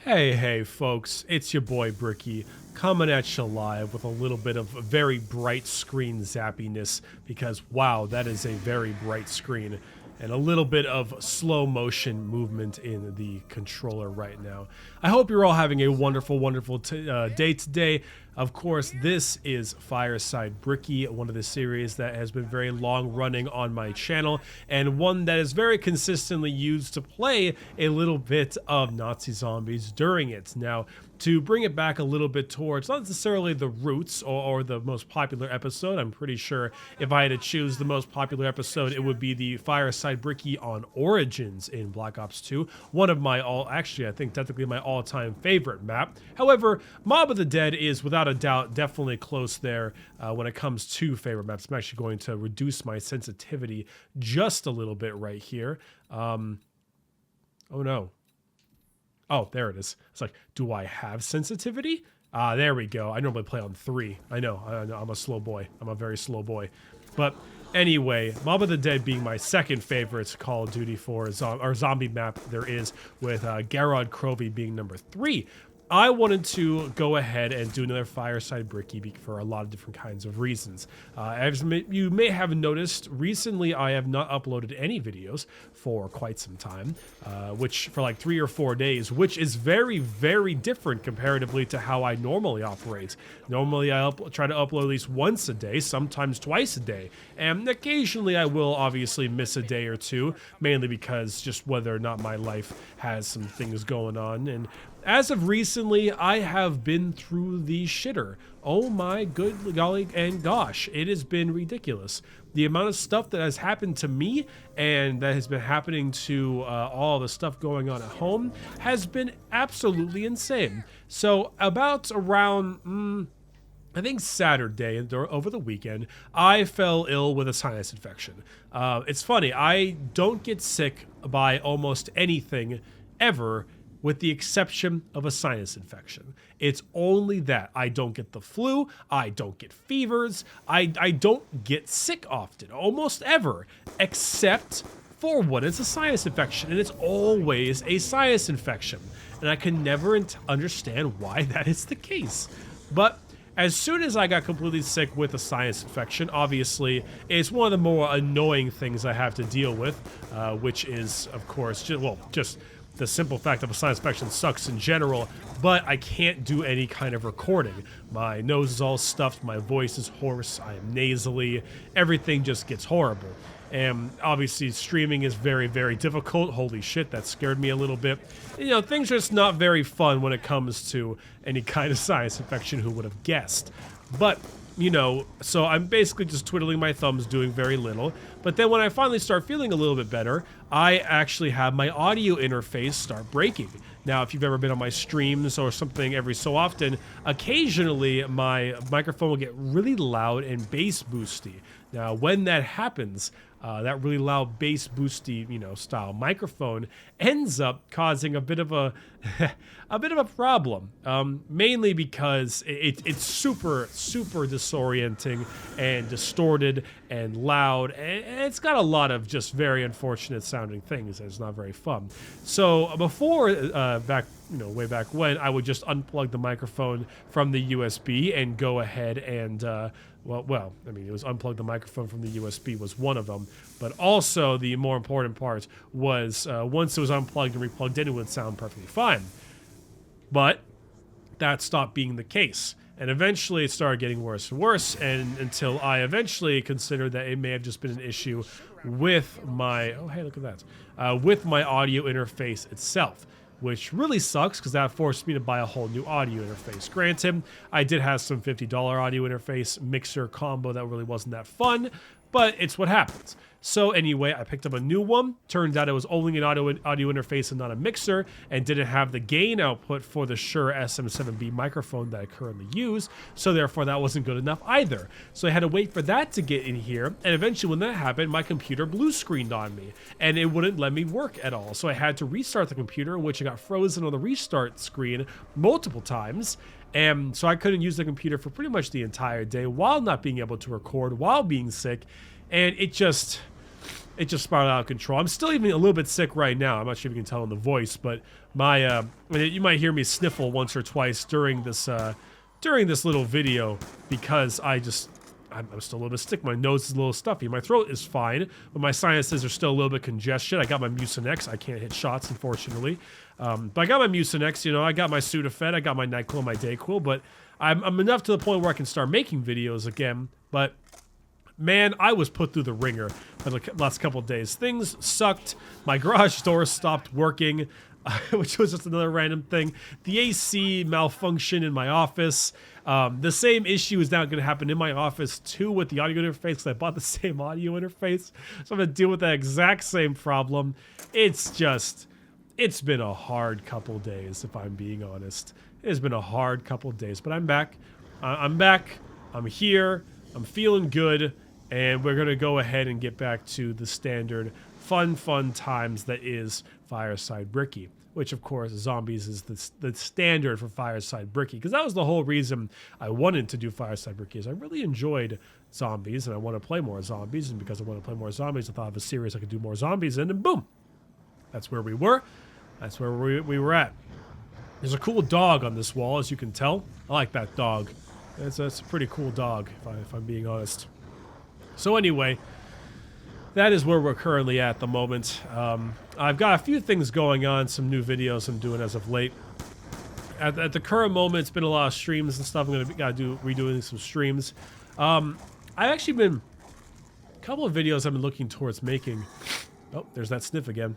Hey, folks, it's your boy Bricky coming at you live with a little bit of very bright screen zappiness because, wow, that is a very bright screen and a little bit of slow motion movement in the controller right now. I hope you're all having a wonderful day today. Of course, this is Fireside Bricky, one of the series that has been very long running on my channel and one that is very consistently used to play a little bit of Nazi zombies during it. Now, to bring it back a little bit towards not necessarily the roots or the most popular episode, I'm pretty sure if I had to choose the most popular episode, it would be the Fireside Bricky on Origins in Black Ops 2, one of my I think technically my all-time favorite map. However, Mob of the Dead is without a doubt definitely close there when it comes to favorite maps. I'm actually going to reduce my sensitivity just a little bit right here. Oh no. Oh, there it is. It's like, do I have sensitivity? There we go. I normally play on 3. I know, I'm a slow boy. I'm a very slow boy. But anyway, Mob of the Dead being my second favorite Call of Duty for zombie map there is, with Garrod Crovey being number 3. I wanted to go ahead and do another Fireside Bricky for a lot of different kinds of reasons. As you may have noticed, recently I have not uploaded any videos for quite some time, which for like 3 or 4 days, which is very different comparatively to how I normally operate. Normally I try to upload at least once a day, sometimes twice a day, and occasionally I will obviously miss a day or two, mainly because just whether or not my life has some things going on. And as of recently, I have been through the shitter. Oh my good golly and gosh, it has been ridiculous. The amount of stuff that has happened to me and that has been happening to all the stuff going on at home has been absolutely insane. So about around, I think Saturday over the weekend, I fell ill with a sinus infection. It's funny, I don't get sick by almost anything ever, with the exception of a sinus infection. It's only that. I don't get the flu, I don't get fevers, I don't get sick often, almost ever, except for what is a sinus infection, and it's always a sinus infection. And I can never understand why that is the case. But as soon as I got completely sick with a sinus infection, obviously, it's one of the more annoying things I have to deal with, which is, of course, just the simple fact of a sinus infection sucks in general, but I can't do any kind of recording. My nose is all stuffed, my voice is hoarse, I am nasally, everything just gets horrible. And obviously streaming is very difficult. Holy shit, that scared me a little bit. You know, things are just not very fun when it comes to any kind of sinus infection, who would have guessed. But you know, so I'm basically just twiddling my thumbs, doing very little. But then when I finally start feeling a little bit better, I actually have my audio interface start breaking. Now, if you've ever been on my streams or something every so often, occasionally my microphone will get really loud and bass boosty. Now, when that happens, that really loud bass boosty, style microphone ends up causing a bit of a problem. Mainly because it's super disorienting and distorted and loud, and it's got a lot of just very unfortunate sounding things. It's not very fun. So before, way back when, I would just unplug the microphone from the USB and go ahead and it was unplug the microphone from the USB was one of them, but also the more important part was once it was unplugged and replugged in, it would sound perfectly fine. But that stopped being the case, and eventually it started getting worse and worse, and until I eventually considered that it may have just been an issue with my with my audio interface itself, which really sucks because that forced me to buy a whole new audio interface. Granted, I did have some $50 audio interface mixer combo that really wasn't that fun, but it's what happens. So anyway, I picked up a new one. Turned out it was only an audio interface and not a mixer, and didn't have the gain output for the Shure SM7B microphone that I currently use, so therefore that wasn't good enough either. So I had to wait for that to get in here, and eventually when that happened, my computer blue screened on me, and it wouldn't let me work at all. So I had to restart the computer, which I got frozen on the restart screen multiple times, and so I couldn't use the computer for pretty much the entire day while not being able to record, while being sick, and it just... it just spiraled out of control. I'm still even a little bit sick right now. I'm not sure if you can tell in the voice, but my you might hear me sniffle once or twice during this little video because I'm still a little bit sick. My nose is a little stuffy. My throat is fine, but my sinuses are still a little bit congested. I got my Mucinex. I can't hit shots, unfortunately. But I got my Mucinex, you know, I got my Sudafed, I got my NyQuil, my DayQuil, but I'm enough to the point where I can start making videos again. But man, I was put through the ringer for the last couple of days. Things sucked. My garage door stopped working, which was just another random thing. The AC malfunctioned in my office. The same issue is now going to happen in my office too with the audio interface because I bought the same audio interface. So I'm going to deal with that exact same problem. It's been a hard couple days, if I'm being honest. It's been a hard couple days, but I'm back. I'm back. I'm here. I'm feeling good. And we're going to go ahead and get back to the standard fun times that is Fireside Bricky, which, of course, zombies is the standard for Fireside Bricky, because that was the whole reason I wanted to do Fireside Bricky, is I really enjoyed zombies, and I want to play more zombies, and because I want to play more zombies, I thought of a series I could do more zombies in, and boom! That's where we were. That's where we were at. There's a cool dog on this wall, as you can tell. I like that dog. It's a pretty cool dog, if I'm being honest. So anyway, that is where we're currently at the moment. I've got a few things going on, some new videos I'm doing as of late. At the current moment, it's been a lot of streams and stuff. I'm going to redoing some streams. I've actually been... A couple of videos I've been looking towards making... Oh, there's that sniff again.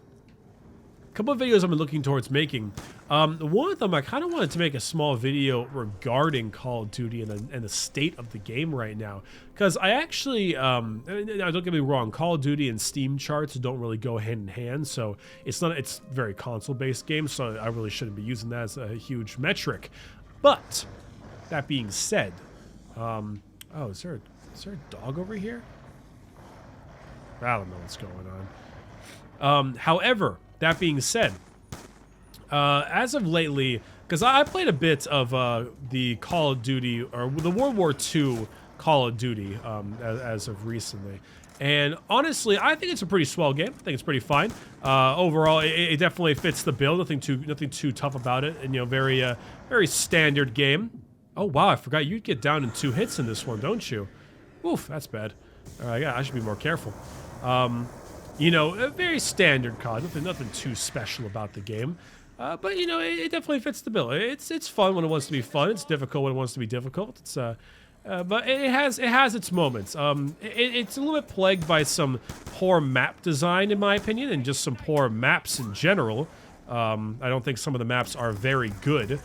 A couple of videos I've been looking towards making. One of them, I kind of wanted to make a small video regarding Call of Duty and the state of the game right now. Because I actually, don't get me wrong, Call of Duty and Steam charts don't really go hand in hand. So it's very console-based game, so I really shouldn't be using that as a huge metric. But, that being said, oh, is there a dog over here? I don't know what's going on. However, that being said, as of lately, because I played a bit of the Call of Duty, or the World War II Call of Duty as of recently. And honestly, I think it's a pretty swell game. I think it's pretty fine. Overall, it definitely fits the bill. Nothing too tough about it. And, you know, very standard game. Oh, wow, I forgot you'd get down in 2 hits in this one, don't you? Oof, that's bad. Yeah, I should be more careful. You know, a very standard COD, nothing too special about the game. But, you know, it definitely fits the bill. It's fun when it wants to be fun. It's difficult when it wants to be difficult. It's but it has its moments. It's a little bit plagued by some poor map design, in my opinion, and just some poor maps in general. I don't think some of the maps are very good.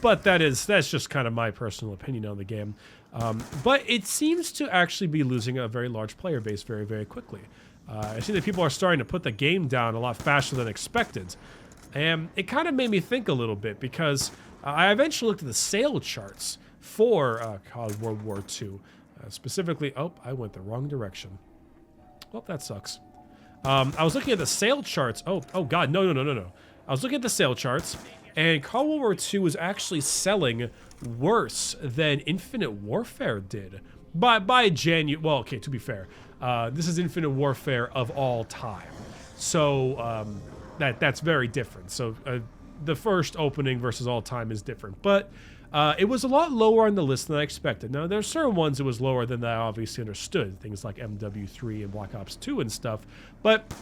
But that's just kind of my personal opinion on the game. But it seems to actually be losing a very large player base very, very quickly. I see that people are starting to put the game down a lot faster than expected. And it kind of made me think a little bit because I eventually looked at the sale charts for COD World War II. Specifically, oh, I went the wrong direction. Well, that sucks. I was looking at the sale charts. Oh God, no. I was looking at the sale charts, and COD World War II was actually selling worse than Infinite Warfare did. By January, well, okay, to be fair, this is Infinite Warfare of all time. So that's very different. So the first opening versus all time is different. But it was a lot lower on the list than I expected. Now, there's certain ones it was lower than I obviously understood. Things like MW3 and Black Ops 2 and stuff. But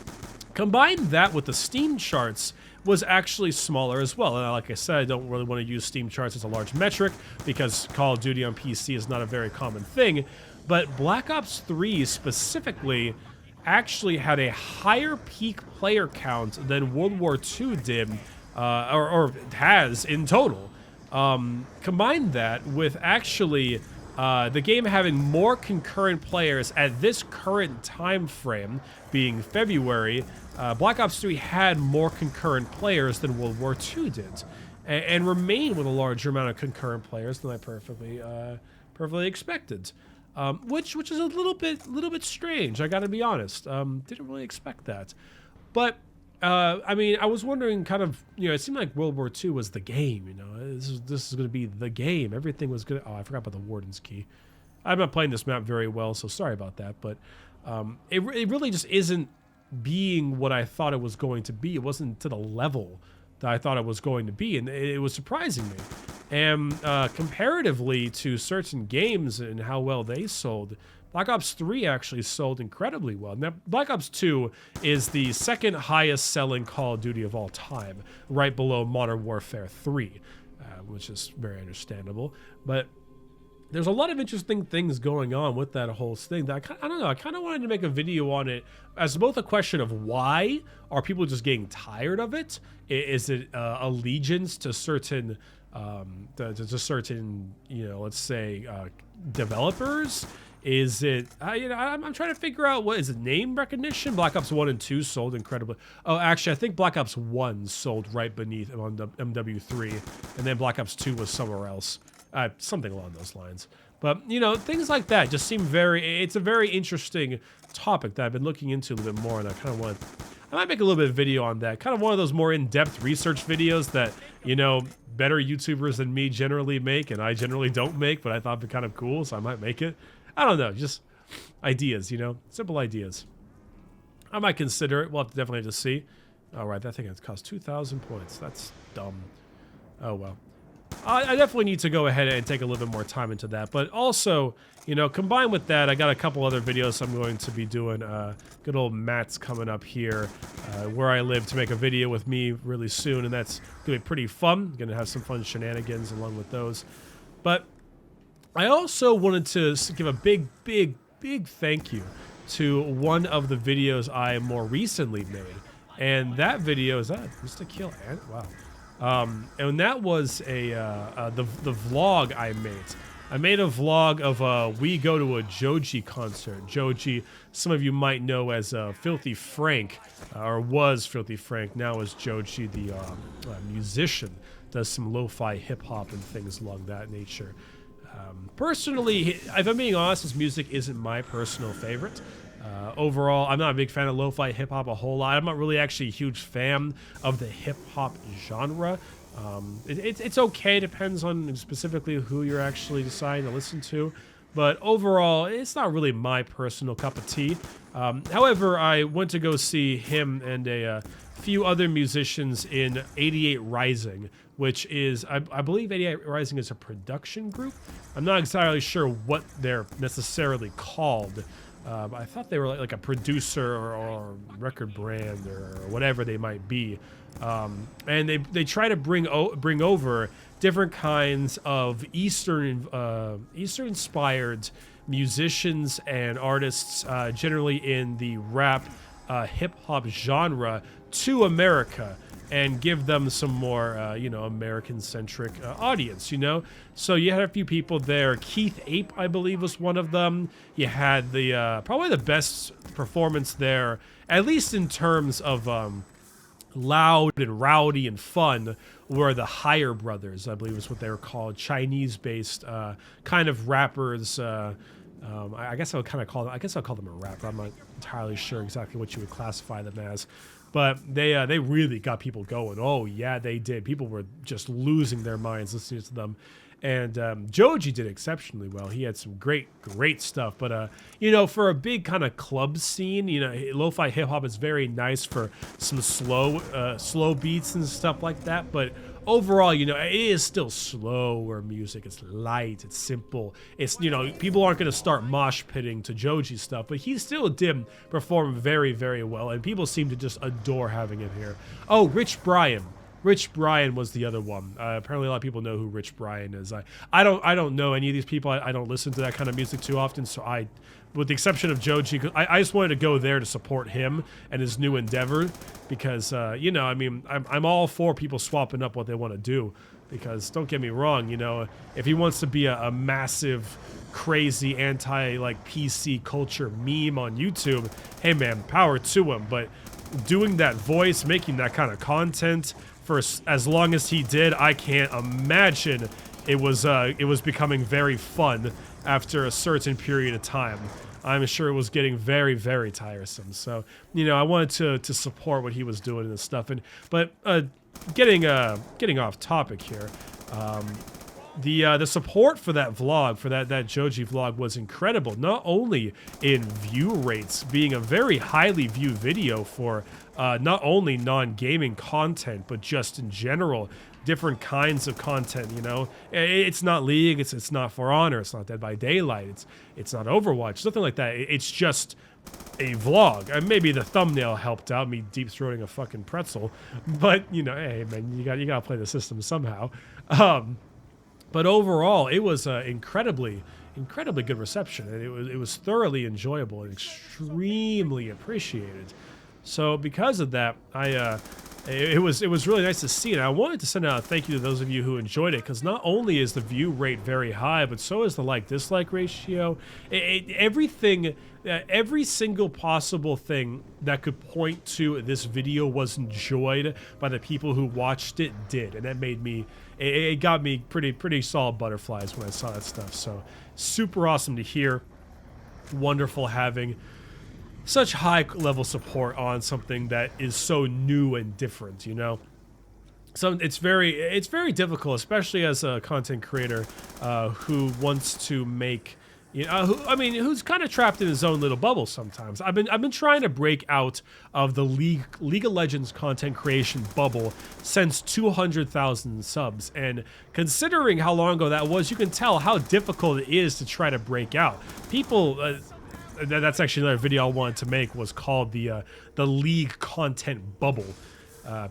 combine that with the Steam charts was actually smaller as well. And like I said, I don't really want to use Steam charts as a large metric because Call of Duty on PC is not a very common thing. But Black Ops 3 specifically actually had a higher peak player count than World War II did, or has in total. Combine that with actually the game having more concurrent players at this current time frame, being February. Black Ops 3 had more concurrent players than World War II did, and remained with a larger amount of concurrent players than I perfectly expected. Which is a little bit strange. I got to be honest. Didn't really expect that, but I mean, I was wondering, kind of, you know, it seemed like World War II was the game. You know, this is going to be the game. Everything was good. Oh, I forgot about the Warden's Key. I'm not playing this map very well, so sorry about that. But it really just isn't being what I thought it was going to be. It wasn't to the level that I thought it was going to be, and it was surprising me. And comparatively to certain games and how well they sold, Black Ops 3 actually sold incredibly well. Now, Black Ops 2 is the second highest selling Call of Duty of all time, right below Modern Warfare 3, which is very understandable. But there's a lot of interesting things going on with that whole thing that I don't know. I kind of wanted to make a video on it as both a question of why are people just getting tired of it? Is it allegiance to certain, certain, let's say developers? Is it, I'm trying to figure out what is it, name recognition? Black Ops 1 and 2 sold incredibly. Oh, actually, I think Black Ops 1 sold right beneath on the MW3, and then Black Ops 2 was somewhere else. Something along those lines. But, things like that just seem it's a very interesting topic that I've been looking into a little bit more, and I might make a little bit of video on that. Kind of one of those more in-depth research videos that, better YouTubers than me generally make, and I generally don't make, but I thought it'd be kind of cool, so I might make it. I don't know, just ideas, simple ideas. I might consider it. We'll definitely have to see. All right, that thing has cost 2,000 points. That's dumb. Oh, well. I definitely need to go ahead and take a little bit more time into that. But also, combined with that, I got a couple other videos I'm going to be doing. Good old Matt's coming up here where I live to make a video with me really soon. And that's going to be pretty fun. Going to have some fun shenanigans along with those. But I also wanted to give a big thank you to one of the videos I more recently made. And that video is that just to kill ant? Wow. And that was the vlog I made. I made a vlog of we go to a Joji concert. Joji, some of you might know as Filthy Frank, or was Filthy Frank, now is Joji the musician. Does some lo-fi hip-hop and things along that nature. Personally, if I'm being honest, his music isn't my personal favorite. Overall, I'm not a big fan of lo-fi hip-hop a whole lot. I'm not really actually a huge fan of the hip-hop genre. It's okay, depends on specifically who you're actually deciding to listen to. But overall, it's not really my personal cup of tea. However, I went to go see him and a few other musicians in 88 Rising, which is, I believe 88 Rising is a production group. I'm not entirely sure what they're necessarily called. I thought they were like a producer or record brand or whatever they might be. And they try to bring over different kinds of Eastern inspired musicians and artists, generally in the rap hip hop genre, to America and give them some more, American-centric audience, So you had a few people there. Keith Ape, I believe, was one of them. You had the probably the best performance there, at least in terms of loud and rowdy and fun, were the Higher Brothers, I believe is what they were called, Chinese-based kind of rappers. I guess I'll call them a rapper. I'm not entirely sure exactly what you would classify them as. But they really got people going. Oh, yeah, they did. People were just losing their minds listening to them. And Joji did exceptionally well. He had some great stuff. But, for a big kind of club scene, lo-fi hip-hop is very nice for some slow beats and stuff like that. But overall, it is still slower music. It's light. It's simple. It's, people aren't going to start mosh pitting to Joji stuff. But he still did perform very, very well. And people seem to just adore having him here. Oh, Rich Brian. Rich Brian was the other one. Apparently, a lot of people know who Rich Brian is. I don't know any of these people. I don't listen to that kind of music too often. So with the exception of Joji, I just wanted to go there to support him and his new endeavor because, I'm all for people swapping up what they want to do. Because don't get me wrong, if he wants to be a massive, crazy PC culture meme on YouTube, hey man, power to him. But doing that voice, making that kind of content for as long as he did, I can't imagine it was becoming very fun after a certain period of time. I'm sure it was getting very, very tiresome. So, I wanted to support what he was doing and stuff. But getting off topic here, the support for that vlog, for that Joji vlog, was incredible. Not only in view rates, being a very highly viewed video for not only non-gaming content, but just in general, different kinds of content. You know, it's not League, it's not For Honor, it's not Dead by Daylight, it's not Overwatch, nothing like that. It's just a vlog. And maybe the thumbnail helped out, me deep throating a fucking pretzel, but you know, hey man, you gotta play the system somehow. But overall, it was incredibly good reception, and it was thoroughly enjoyable and extremely appreciated. So because of that, it was really nice to see, and I wanted to send out a thank you to those of you who enjoyed it, because not only is the view rate very high, but so is the like-dislike ratio. Everything, every single possible thing that could point to this video was enjoyed by the people who watched it did, and that made me, it got me pretty solid butterflies when I saw that stuff. So super awesome to hear. Wonderful having such high level support on something that is so new and different, you know. So it's very difficult, especially as a content creator who wants to make, you know, who's kind of trapped in his own little bubble sometimes. I've been trying to break out of the League of Legends content creation bubble since 200,000 subs, and considering how long ago that was, you can tell how difficult it is to try to break out. People. That's actually another video I wanted to make, was called the League content bubble.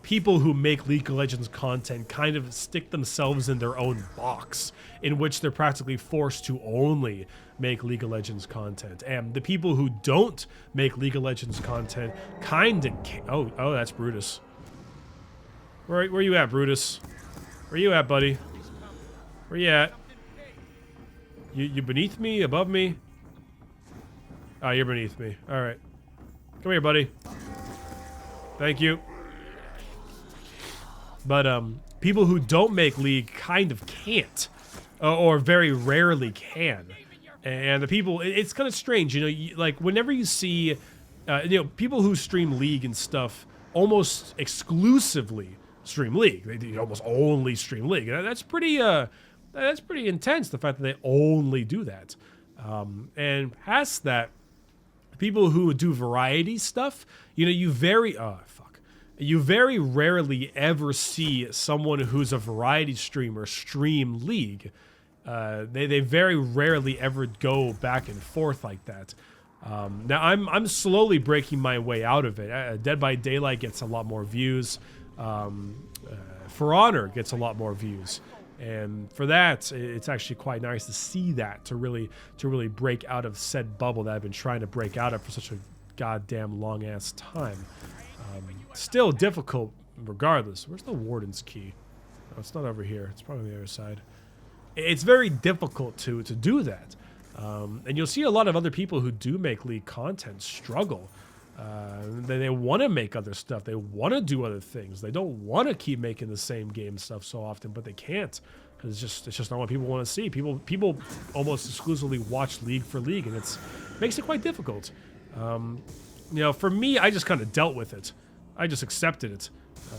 People who make League of Legends content kind of stick themselves in their own box, in which they're practically forced to only make League of Legends content. And the people who don't make League of Legends content kind of oh, that's Brutus. Where you at, Brutus? Where you at, buddy? Where you at? You beneath me? Above me? Oh, you're beneath me. All right. Come here, buddy. Thank you. But people who don't make League kind of can't, or very rarely can. And the people, it's kind of strange, you know, like whenever you see, you know, people who stream League and stuff almost exclusively stream League. They almost only stream League. And that's pretty intense, the fact that they only do that. And past that, people who do variety stuff, you know, you very rarely ever see someone who's a variety streamer stream League. They very rarely ever go back and forth like that. Now I'm slowly breaking my way out of it. Dead by Daylight gets a lot more views. For Honor gets a lot more views. And for that, it's actually quite nice to see that, to really break out of said bubble that I've been trying to break out of for such a goddamn long ass time. Still difficult regardless. Where's the Warden's key? Oh, it's not over here. It's probably on the other side. It's very difficult to do that. And you'll see a lot of other people who do make League content struggle. They want to make other stuff. They want to do other things. They don't want to keep making the same game stuff so often, but they can't, because it's just not what people want to see. People almost exclusively watch League for League, and makes it quite difficult. You know, for me, I just kind of dealt with it. I just accepted it.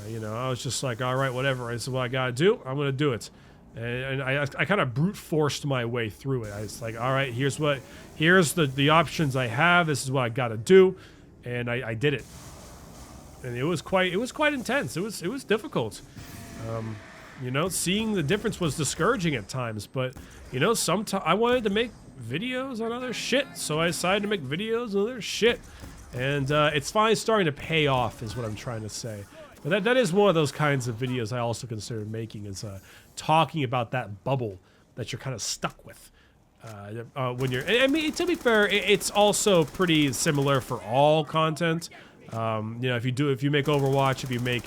You know, I was just like, all right, whatever. I said, what I gotta do, I'm gonna do it. And I kind of brute forced my way through it. I was like, all right, here's the options I have. This is what I gotta do. And I did it, and it was quite intense. It was difficult. You know, seeing the difference was discouraging at times, but you know, sometimes I wanted to make videos on other shit, so I decided to make videos on other shit, and it's finally starting to pay off, is what I'm trying to say. But that is one of those kinds of videos I also consider making, is talking about that bubble that you're kind of stuck with. When you're, I mean, to be fair, it's also pretty similar for all content. You know, if you make Overwatch, if you make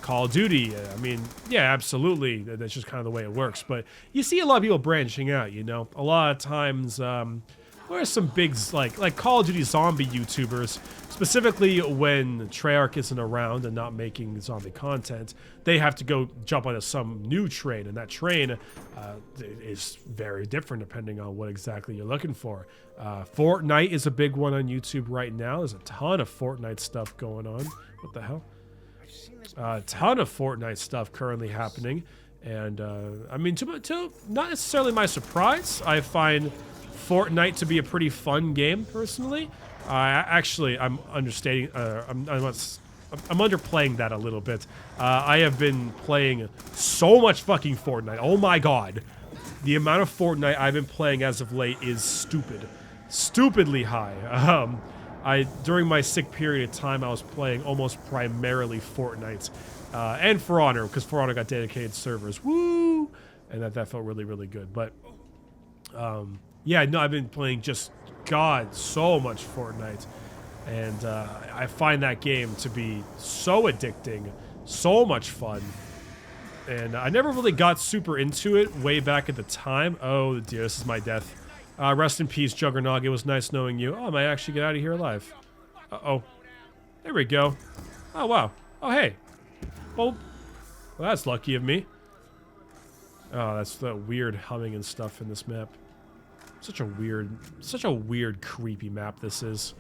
Call of Duty, I mean, yeah, absolutely, that's just kind of the way it works. But you see a lot of people branching out. You know, a lot of times, there's some big like Call of Duty zombie YouTubers, specifically when Treyarch isn't around and not making zombie content, they have to go jump onto some new train, and that train is very different depending on what exactly you're looking for. Fortnite is a big one on YouTube right now. There's a ton of Fortnite stuff going on. What the hell? A ton of Fortnite stuff currently happening. And I mean, to not necessarily my surprise, I find Fortnite to be a pretty fun game personally. Actually, I'm understating. I'm underplaying that a little bit. I have been playing so much fucking Fortnite. Oh my god, the amount of Fortnite I've been playing as of late is stupidly high. During my sick period of time, I was playing almost primarily Fortnite, and For Honor, because For Honor got dedicated servers. Woo! And that felt really good. But yeah, no, I've been playing just so much Fortnite, and I find that game to be so addicting, so much fun. And I never really got super into it way back at the time. Oh dear, this is my death. Rest in peace, Juggernog. It was nice knowing you. Oh, I might actually get out of here alive. Uh-oh. There we go. Oh, wow. Oh, hey. Well, that's lucky of me. Oh, that's the weird humming and stuff in this map. Such a weird, creepy map this is.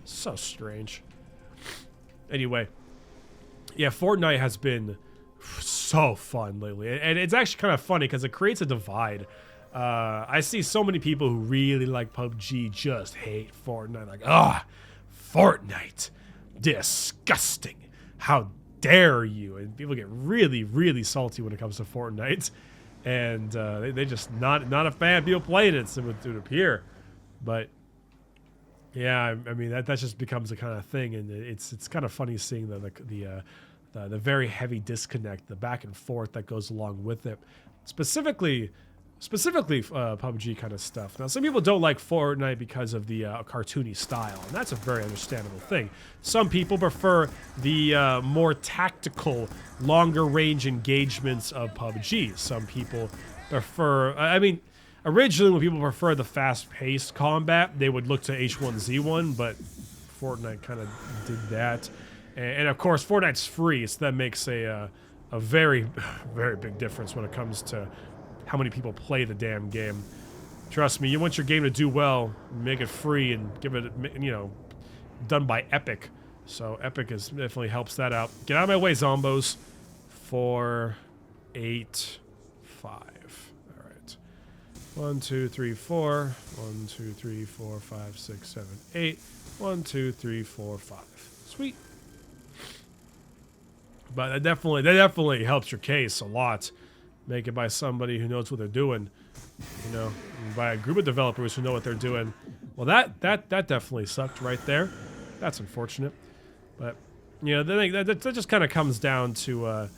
So strange. Anyway. Yeah, Fortnite has been so fun lately. And it's actually kind of funny because it creates a divide. I see so many people who really like PUBG just hate Fortnite. Like, Fortnite. Disgusting. How dare you? And people get really salty when it comes to Fortnite. And they just not a fan of people playing it, so it would appear. But yeah, I mean that just becomes a kind of thing, and it's kind of funny seeing the very heavy disconnect, the back and forth that goes along with it. Specifically PUBG kind of stuff. Now, some people don't like Fortnite because of the cartoony style, and that's a very understandable thing. Some people prefer the more tactical, longer-range engagements of PUBG. Some people prefer... I mean, originally when people prefer the fast-paced combat, they would look to H1Z1, but Fortnite kind of did that. And of course, Fortnite's free, so that makes a very big difference when it comes to how many people play the damn game. Trust me, you want your game to do well, make it free and give it, done by Epic. So Epic definitely helps that out. Get out of my way, zombos. 4, 8, 5. All right. 1, 2, 3, 4. 1, 2, 3, 4, 5, 6, 7, 8. 1, 2, 3, 4, 5. Sweet. But that definitely helps your case a lot. Make it by somebody who knows what they're doing, by a group of developers who know what they're doing. Well, that definitely sucked right there. That's unfortunate, but that just kind of comes down to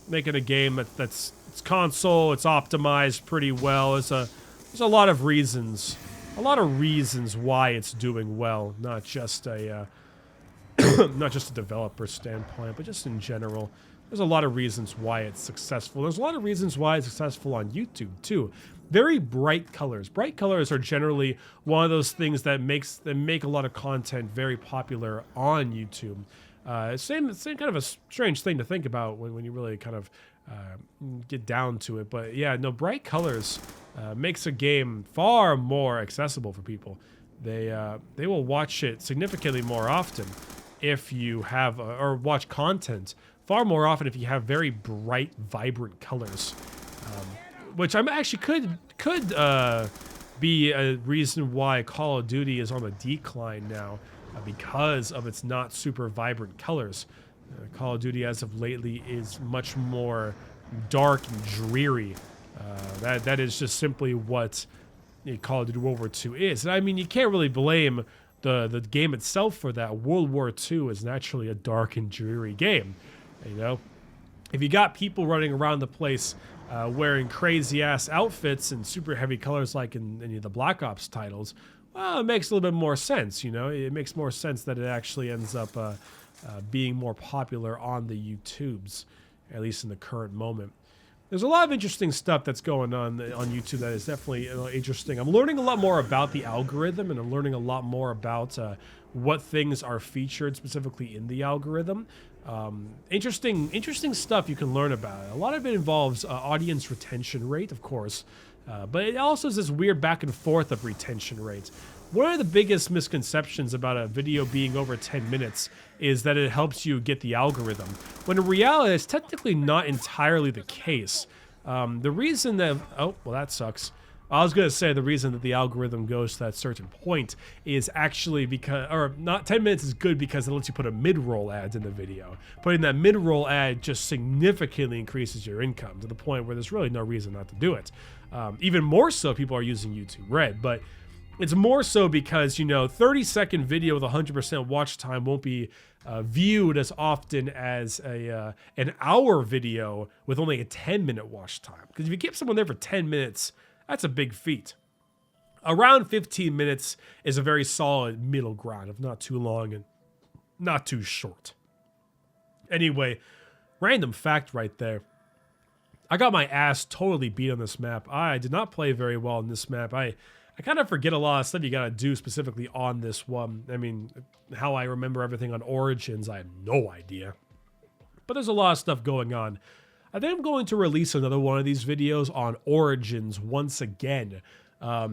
making a game it's console, it's optimized pretty well. There's a lot of reasons why it's doing well, not just a developer standpoint, but just in general. There's a lot of reasons why it's successful. There's a lot of reasons why it's successful on YouTube, too. Very bright colors. Bright colors are generally one of those things that make a lot of content very popular on YouTube. Same kind of a strange thing to think about when you really kind of get down to it. But yeah, no, bright colors makes a game far more accessible for people. They will watch it significantly more often if you have, or watch content far more often if you have very bright, vibrant colors, which I'm actually could be a reason why Call of Duty is on the decline now, because of its not super vibrant colors. Call of Duty as of lately is much more dark and dreary. That is just simply what Call of Duty World War II is. And I mean, you can't really blame the game itself for that. World War II is naturally a dark and dreary game. If you got people running around the place wearing crazy ass outfits and super heavy colors like in any of the Black Ops titles, well, it makes a little bit more sense. It makes more sense that it actually ends up being more popular on the YouTubes, at least in the current moment. There's a lot of interesting stuff that's going on YouTube that is definitely interesting. I'm learning a lot more about the algorithm, and I'm learning a lot more about what things are featured specifically in the algorithm. Interesting stuff you can learn about. A lot of it involves audience retention rate, of course, but it also is this weird back and forth of retention rates. One of the biggest misconceptions about a video being over 10 minutes is that it helps you get the algorithm, when in reality, it's technically not entirely the case. The reason that, oh, well, that sucks. I was going to say the reason that the algorithm goes to that certain point is actually because, or not, 10 minutes is good because it lets you put a mid-roll ad in the video. Putting that mid-roll ad just significantly increases your income to the point where there's really no reason not to do it. Even more so, people are using YouTube Red, but it's more so because, 30-second video with 100% watch time won't be viewed as often as an hour video with only a 10-minute watch time. Because if you keep someone there for 10 minutes, that's a big feat. Around 15 minutes is a very solid middle ground of not too long and not too short. Anyway, random fact right there. I got my ass totally beat on this map. I did not play very well on this map. I kind of forget a lot of stuff you got to do specifically on this one. I mean, how I remember everything on Origins, I have no idea. But there's a lot of stuff going on. I think I'm going to release another one of these videos on Origins once again,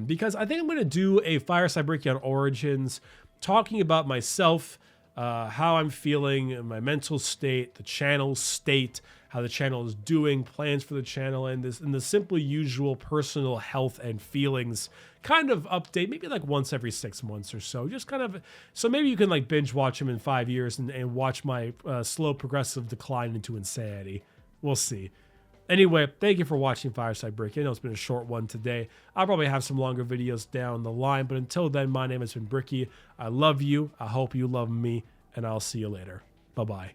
because I think I'm going to do a Fireside Bricky on Origins, talking about myself, how I'm feeling, my mental state, the channel state, how the channel is doing, plans for the channel, and the simply usual personal health and feelings kind of update, maybe like once every 6 months or so. Just kind of, so maybe you can like binge watch them in 5 years and watch my slow progressive decline into insanity. We'll see. Anyway, thank you for watching Fireside Bricky. I know it's been a short one today. I'll probably have some longer videos down the line, but until then, my name has been Bricky. I love you. I hope you love me, and I'll see you later. Bye-bye.